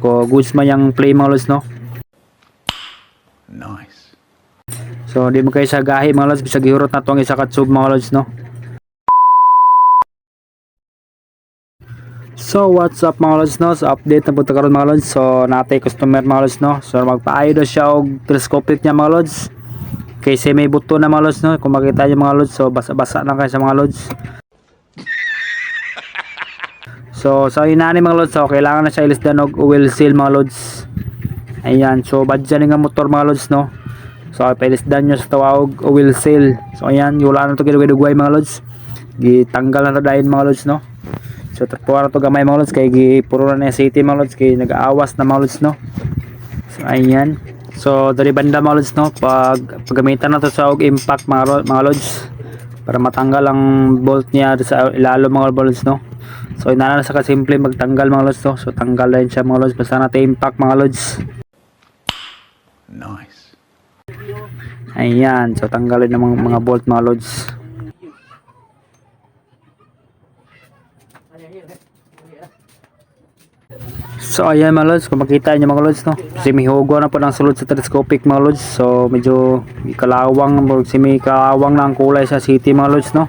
ko goods man yung play mga lods no. Nice. So di mo kayo sa gahi mga lods, bisag ihurot na to ang isa ka tube mga lods no. So what's up mga lods no, so update na punta karon mga lods. So natay customer mga lods no, so magpaayo daw siya og telescopic niya mga lods kasi may buto na mga lods no. Kung makita niyo mga lods, so basa-basa lang kayo sa mga lods. So sa inani mga lods, so kailangan na siya ilisdan og oil seal mga lods. Ayan, so badya nga motor mga lods no. So pailisdan nyo sa tawag oil seal. So ayan, wala na to gidugay mga lods, gitanggal na to dayon mga lods no. So tapuan na to gamay mga lods kay gipuro na city mga lods kay nag-aawas na mga lods no. So ayan, so dari banda mga lods no, paggamitan na to sa og impact mga lods para matanggal ang bolt niya sa ilalim mga lods no. So inana na sa kasimple magtanggal mga lods no. So tanggal na yun siya mga lods basta natin impact mga lods. Nice. Ayan, so tanggalin ng mga bolt mga lods. So ayan mga lods, kung makita nyo mga lods no, simihugo na po ng sulod sa telescopic mga lods. So medyo kalawang, semi-kalawang na ang kulay sa city mga lods no.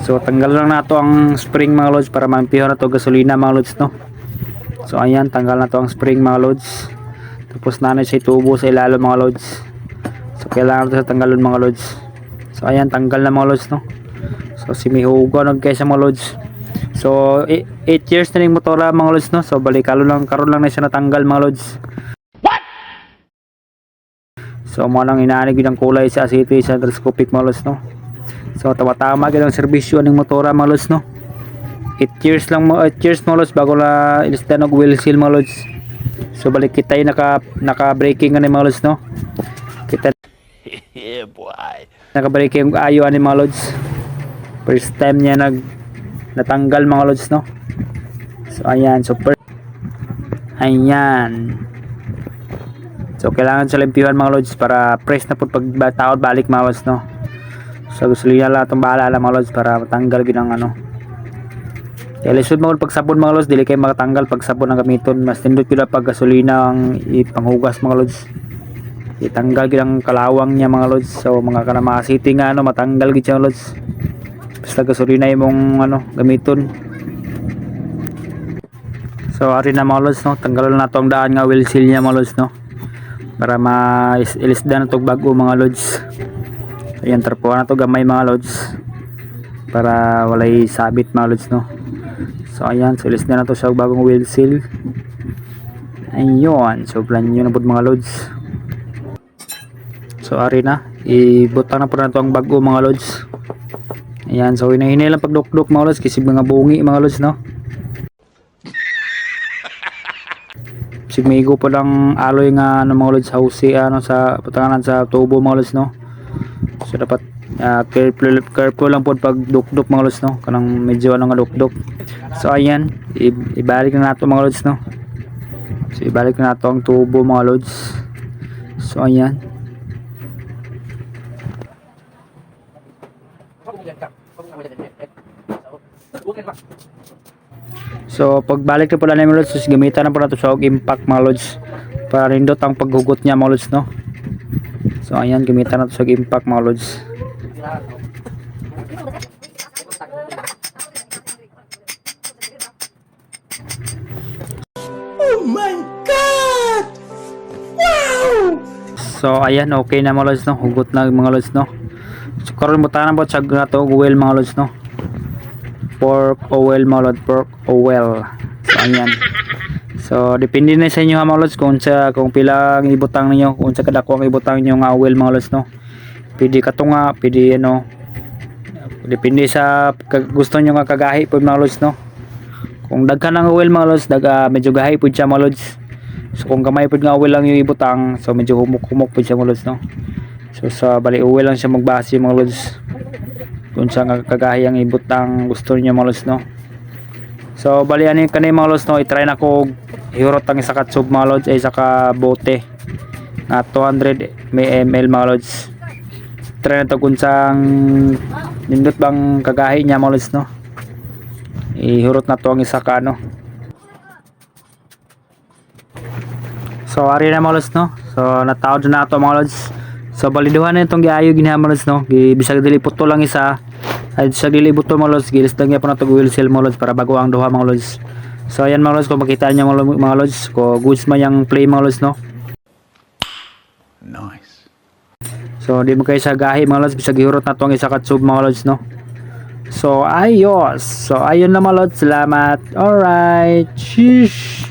So tanggal lang nato ang spring mga lods para mampiho na to gasolina mga lods no. So ayan, tanggal na to ang spring mga lods. Tapos nanay siya tubo sa ilalim mga lods. So kailangan nato sa tanggalon mga lods. So ayan, tanggal na mga lods no. So simihugo na kaysa mga lods. So 8 years na ning motora mga lods no. So balikalo lang karon lang na siya natanggal mga lods. What? So mo nang inaani gid ang kulay sa city sa telescopic mga lods no. So tama-tama gid ang serbisyo ning motora mga lods no. 8 years lang mo, 8 years mga lods bago na ilisdan og wheel seal mga lods. So balik kita naka braking ani mga lods no. Kita Yeah, boy. naka braking ayo ani mga lods. First time niya natanggal mga lods no. So ayan, super. Ayan. So kailangan sa limpihan mga lods para press na po pag taod balik mga lods no. So gasolina lang itong bahala mga lods para matanggal gid ang ano. Kaya lisod mo pag sabon mga lods, dili kay makatanggal pag sabon ang gamiton. Mas tindot gid pag gasolina ang ipanghugas mga lods. Itanggal gid ang kalawang niya mga lods. So mga kanama city nga ano matanggal gid siya lods. Basta gasolina imong ano gamiton. So ari na mga lods no, tanggalan na to ang daan nga wheel seal niya mga lods no. Para ma-ilisdan na to bago mga lods. Ayan, tarpuan na to gamay mga lods para walay sabit mga lods no. So ayan, so ilisdan na to sa bagong wheel seal. Ayun, so plan nyo na po mga lods. So ari na, ibutang na po na to ang bago mga lods. Ayan, so hinahinay lang pagdukduk mga lods kasi mga bungi mga lods no. Sigmigo po lang aloy nga ano mga lods hausi ano sa patanganan sa tubo mga lods no. So dapat careful lang po pag dukduk mga lods no, kanang medyo ano nga dukduk. So ayan, ibalik na nato mga lods no. So ibalik na nato ang tubo mga lods. So ayan. So pagbalik na po na mga lods, gamitan na po nato sa impact mga lods para nindot ang paghugot niya mga lods no. So ayan, gamitan nato sa impact mga lods. Oh my God! Wow! So ayan, okay na mga lods no, hugot na mga lods no. So karon butanan po sa nato oil mga lods no. Pork oil mga lods, pork oil. So ayan. So depende na sa inyo ha mga lods kung pila ang ibutang niyo, kung sa kadako ang ibutang niyo nga oil mga lods no. Pwede katunga, pwede ano. Depende sa gusto niyo nga kagahi pud mga lods no. Kung daghan ang oil mga lods, medyo gahi pud siya mga lods. So kung gamay pud nga oil lang yung ibutang, so medyo humok-humok pud siya mga lods no. So sa bali oil lang siya magbase mga lods. Kung sa kagahi ang ibutang gusto niyo mga lods no. So bali ani kanay mga lods no, i-try na ko ihurot ang isa ka tube mga lods ay isa ka bote na 200 ml mga lods. Try na to kung sang nindot bang kagahi niya mga lods no. ihurot na to ang isa ka ano. So ari na mga lods no. So nataod na ato mga lods. So baliduhan na itong giayo ginaha mga lods no. Bisag dili putol lang isa. Ay sa dili buto mga lods, gilis lang po na to wheel seal mga lods para bago ang duha mga lods. So ayan mga lods, kung makita niyo mga lods, ko goods man yung play mga lods no. Nice. So di mo kayo sa gahi mga lods, bisag ihurot na to ang isa ka tube mga lods no. So ayos. So ayun na mga lods, salamat. Alright. Sheesh.